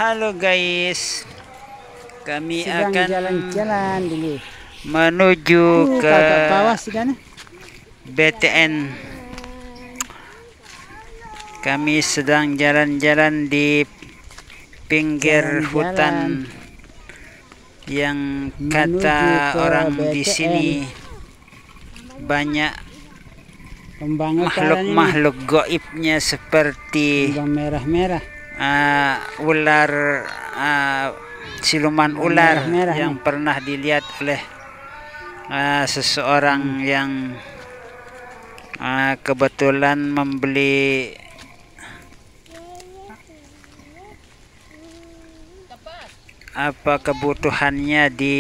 Halo guys, kami sedang akan jalan-jalan dulu menuju ke BTN. Kami sedang jalan-jalan di pinggir hutan yang kata orang di sini banyak makhluk-makhluk gaibnya seperti merah-merah, ular, siluman ular merah yang pernah dilihat oleh seseorang yang kebetulan membeli kebutuhannya di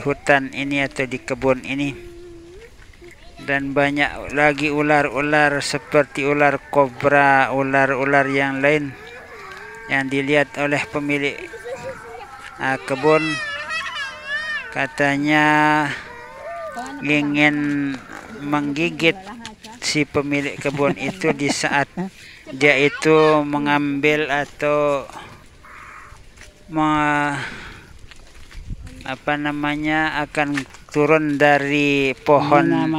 hutan ini atau di kebun ini. Dan banyak lagi ular-ular seperti ular kobra, ular-ular yang lain yang dilihat oleh pemilik kebun. Katanya ingin menggigit si pemilik kebun itu di saat dia itu mengambil atau akan turun dari pohon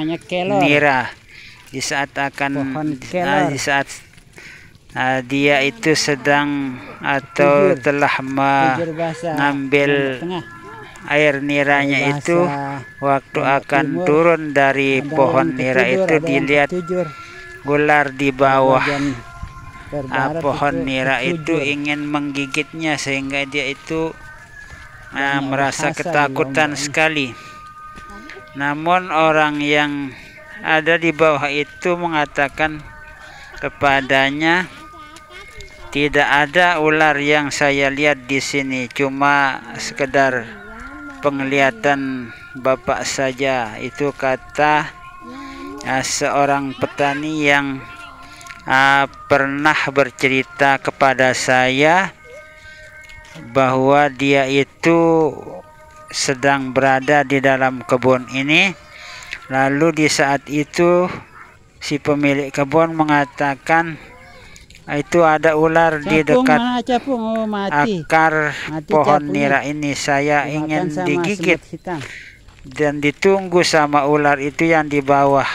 nira. Di saat dia itu sedang atau telah mengambil air niranya itu, waktu akan turun dari pohon nira itu dilihat ular di bawah pohon nira itu ingin menggigitnya, sehingga dia itu merasa ketakutan sekali. Namun orang yang ada di bawah itu mengatakan kepadanya, tidak ada ular yang saya lihat di sini, cuma sekedar penglihatan Bapak saja. Itu kata seorang petani yang pernah bercerita kepada saya bahwa dia itu sedang berada di dalam kebun ini. Lalu di saat itu si pemilik kebun mengatakan itu ada ular di dekat akar pohon nira ini, saya ingin digigit dan ditunggu sama ular itu yang di bawah.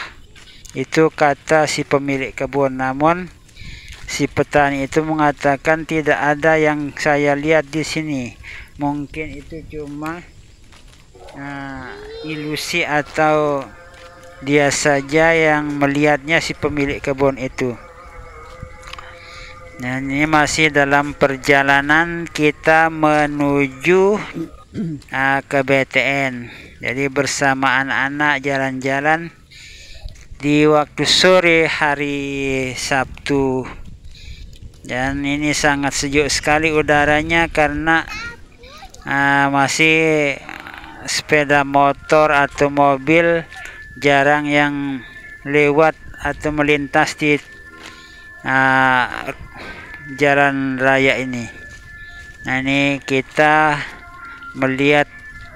Itu kata si pemilik kebun. Namun si petani itu mengatakan tidak ada yang saya lihat di sini. Mungkin itu cuma ilusi atau dia saja yang melihatnya, si pemilik kebun itu. Nah, ini masih dalam perjalanan kita menuju ke BTN. Jadi bersama anak-anak jalan-jalan di waktu sore hari Sabtu. Dan ini sangat sejuk sekali udaranya karena masih sepeda motor atau mobil jarang yang lewat atau melintas di jalan raya ini. Nah, ini kita melihat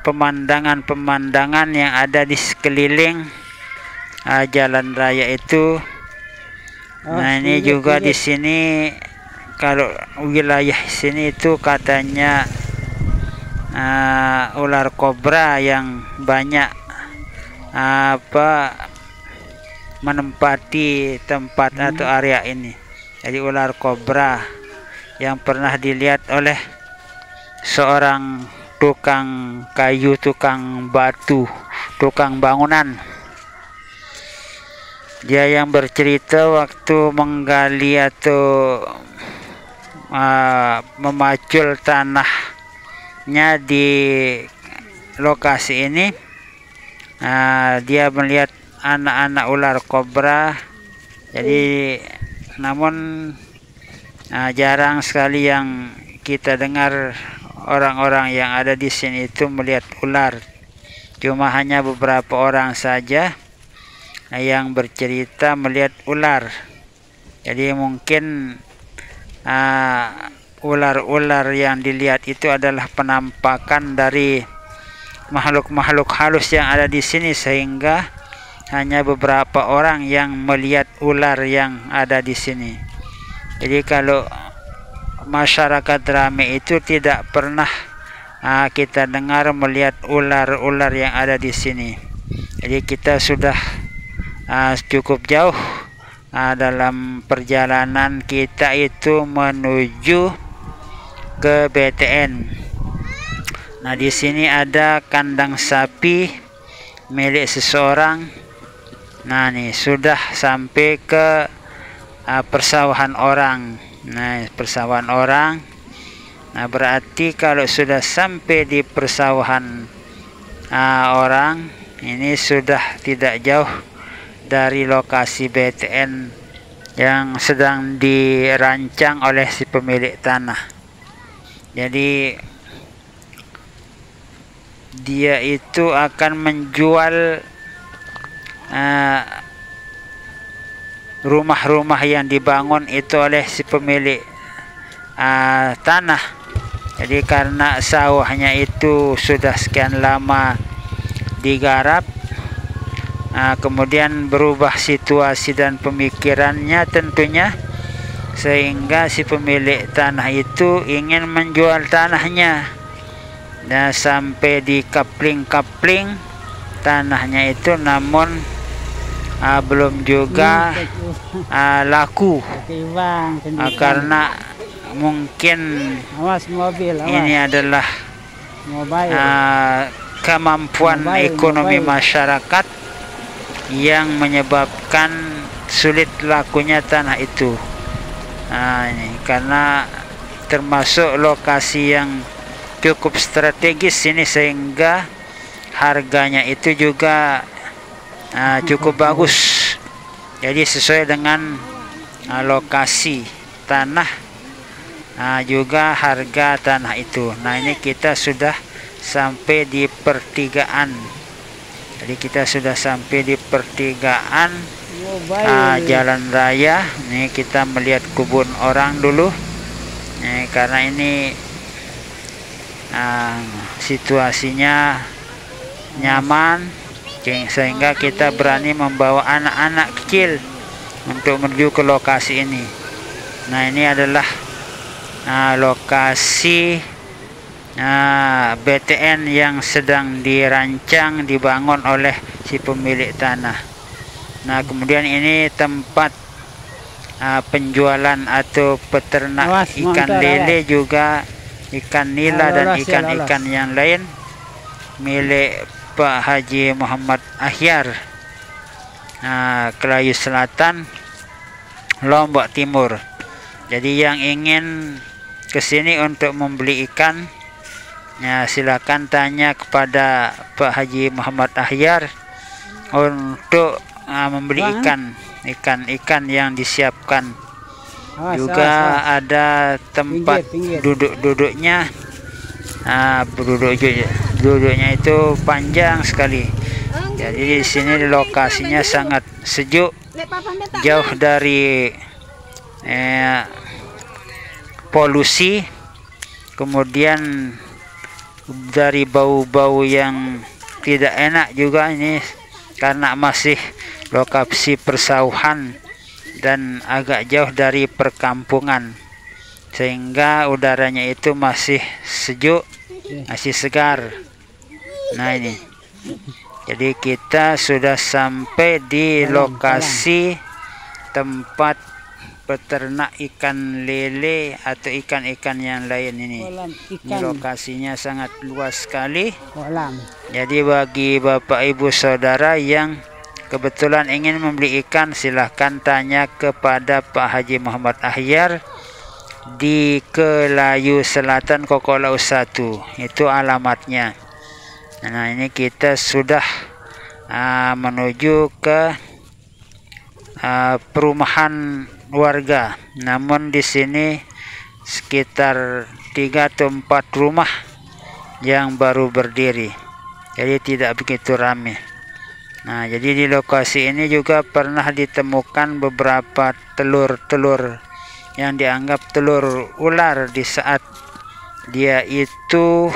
pemandangan-pemandangan yang ada di sekeliling jalan raya itu. Nah, ini juga di sini, kalau wilayah sini itu katanya ular kobra yang banyak menempati tempat atau area ini. Jadi ular kobra yang pernah dilihat oleh seorang tukang kayu, tukang batu, tukang bangunan. Dia yang bercerita waktu menggali atau memacul tanahnya di lokasi ini, dia melihat anak-anak ular kobra. Jadi namun jarang sekali yang kita dengar orang-orang yang ada di sini itu melihat ular. Cuma hanya beberapa orang saja yang bercerita melihat ular. Jadi mungkin ular-ular yang dilihat itu adalah penampakan dari makhluk-makhluk halus yang ada di sini, sehingga hanya beberapa orang yang melihat ular yang ada di sini. Jadi kalau masyarakat Rame itu tidak pernah kita dengar melihat ular-ular yang ada di sini. Jadi kita sudah cukup jauh dalam perjalanan kita itu menuju ke BTN. Nah, di sini ada kandang sapi milik seseorang. Nah, nih sudah sampai ke persawahan orang. Nah, persawahan orang. Nah, berarti kalau sudah sampai di persawahan orang, ini sudah tidak jauh dari lokasi BTN yang sedang dirancang oleh si pemilik tanah. Jadi dia itu akan menjual rumah-rumah yang dibangun itu oleh si pemilik tanah. Jadi karena sawahnya itu sudah sekian lama digarap, kemudian berubah situasi dan pemikirannya tentunya, sehingga si pemilik tanah itu ingin menjual tanahnya. Nah, sampai di kapling-kapling tanahnya itu, namun belum juga laku, karena mungkin ini adalah kemampuan ekonomi masyarakat yang menyebabkan sulit lakunya tanah itu. Ini karena termasuk lokasi yang cukup strategis ini, sehingga harganya itu juga cukup bagus. Jadi sesuai dengan lokasi tanah, juga harga tanah itu. Nah, ini kita sudah sampai di pertigaan. Jadi kita sudah sampai di pertigaan jalan raya. Ini kita melihat kebun orang dulu. Karena ini situasinya nyaman, sehingga kita berani membawa anak-anak kecil untuk menuju ke lokasi ini. Nah, ini adalah lokasi BTN yang sedang dirancang dibangun oleh si pemilik tanah. Nah, kemudian ini tempat penjualan atau peternak ikan lele, juga ikan nila dan ikan-ikan yang lain milik Pak Haji Muhammad Ahyar, Kelayu Selatan, Lombok Timur. Jadi yang ingin ke sini untuk membeli ikan, silakan tanya kepada Pak Haji Muhammad Ahyar untuk membeli ikan yang disiapkan. Juga ada tempat duduknya. Duduknya itu panjang sekali. Jadi di sini lokasinya sangat sejuk, jauh dari polusi, kemudian dari bau-bau yang tidak enak juga ini, karena masih lokasi persawahan dan agak jauh dari perkampungan, sehingga udaranya itu masih sejuk, masih segar. Nah, ini jadi kita sudah sampai di lokasi tempat peternak ikan lele atau ikan-ikan yang lain ini. Ini lokasinya sangat luas sekali. Jadi bagi Bapak Ibu Saudara yang kebetulan ingin membeli ikan, silahkan tanya kepada Pak Haji Muhammad Ahyar di Kelayu Selatan, Kokolau 1. Itu alamatnya. Nah, ini kita sudah menuju ke perumahan warga. Namun di sini sekitar 3 atau 4 rumah yang baru berdiri. Jadi tidak begitu ramai. Nah, jadi di lokasi ini juga pernah ditemukan beberapa telur-telur yang dianggap telur ular di saat dia itu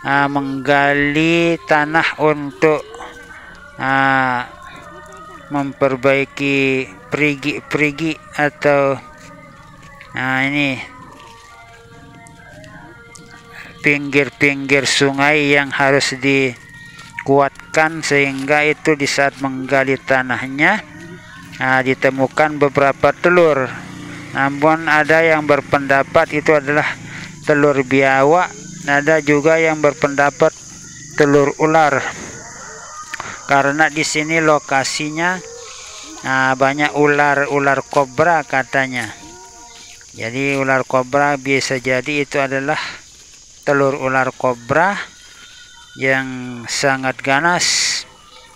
menggali tanah untuk memperbaiki perigi-perigi atau ini pinggir-pinggir sungai yang harus dikuatkan, sehingga itu di saat menggali tanahnya ditemukan beberapa telur. Namun ada yang berpendapat itu adalah telur biawak, ada juga yang berpendapat telur ular, karena di sini lokasinya banyak ular kobra katanya. Jadi ular kobra bisa jadi itu adalah telur ular kobra yang sangat ganas,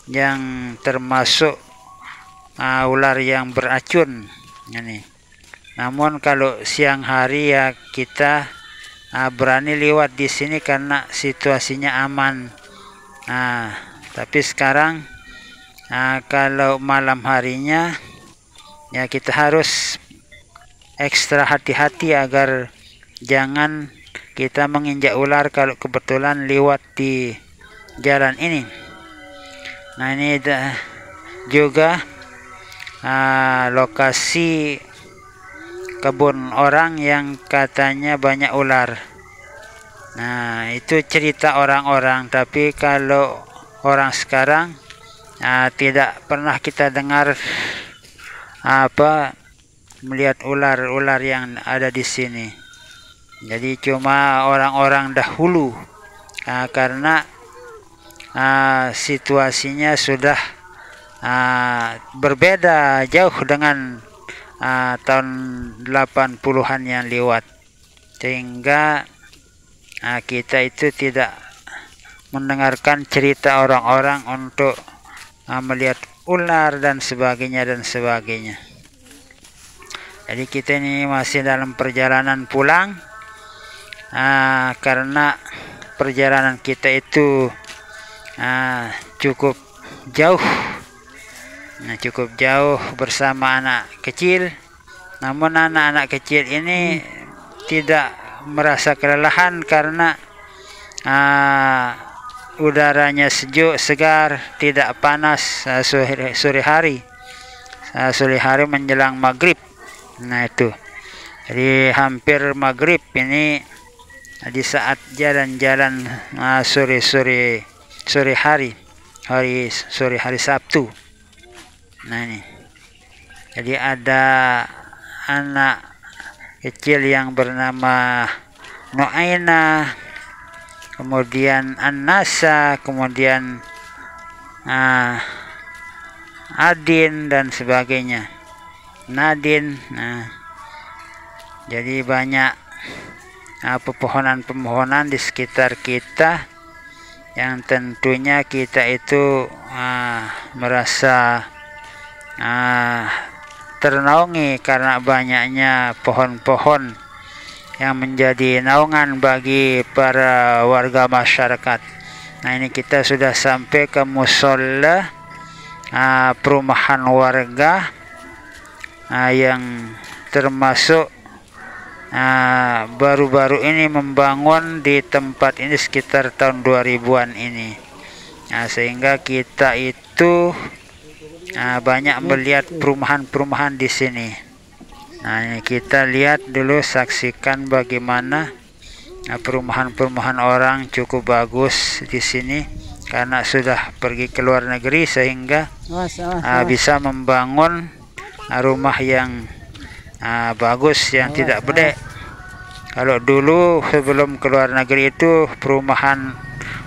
yang termasuk ular yang beracun ini. Namun kalau siang hari ya kita berani lewat di sini karena situasinya aman. Tapi sekarang kalau malam harinya ya kita harus ekstra hati-hati agar jangan kita menginjak ular kalau kebetulan lewat di jalan ini. Nah, ini juga lokasi kebun orang yang katanya banyak ular. Nah, itu cerita orang-orang, tapi kalau orang sekarang tidak pernah kita dengar melihat ular-ular yang ada di sini. Jadi cuma orang-orang dahulu, karena situasinya sudah berbeda jauh dengan tahun 80-an yang lewat, sehingga kita itu tidak mendengarkan cerita orang-orang untuk melihat ular dan sebagainya. Jadi kita ini masih dalam perjalanan pulang, karena perjalanan kita itu cukup jauh. Cukup jauh bersama anak kecil. Namun anak-anak kecil ini tidak merasa kelelahan karena udaranya sejuk, segar, tidak panas sore hari menjelang maghrib. Nah itu, jadi hampir maghrib ini di saat jalan-jalan sore hari Sabtu. Nah ini, jadi ada anak kecil yang bernama Noaina, kemudian An-Nasa, kemudian Adin dan sebagainya, Nadine. Jadi banyak pepohonan-pepohonan di sekitar kita yang tentunya kita itu merasa ternaungi karena banyaknya pohon-pohon yang menjadi naungan bagi para warga masyarakat. Nah, ini kita sudah sampai ke musola perumahan warga yang termasuk baru-baru ini membangun di tempat ini sekitar tahun 2000-an ini. Sehingga kita itu banyak melihat perumahan-perumahan di sini. Nah, ini kita lihat dulu, saksikan bagaimana perumahan-perumahan orang cukup bagus di sini karena sudah pergi ke luar negeri, sehingga bisa membangun rumah yang bagus, yang tidak bedek. Kalau dulu sebelum ke luar negeri itu perumahan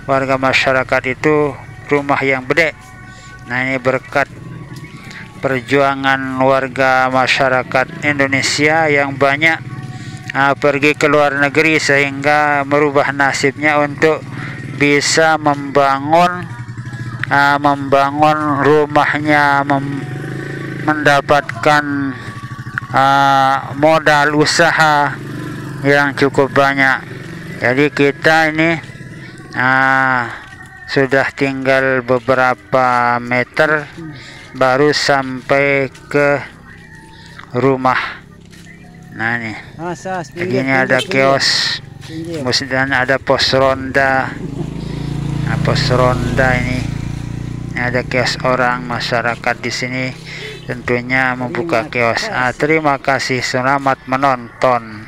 warga masyarakat itu rumah yang bedek. Nah, ini berkat perjuangan warga masyarakat Indonesia yang banyak pergi ke luar negeri, sehingga merubah nasibnya untuk bisa membangun rumahnya, mendapatkan modal usaha yang cukup banyak. Jadi kita ini sudah tinggal beberapa meter baru sampai ke rumah. Nah nih, begini ada kios, kemudian ada pos ronda. Nah, pos ronda ini ada kios orang masyarakat di sini, tentunya membuka kios. Terima kasih, selamat menonton.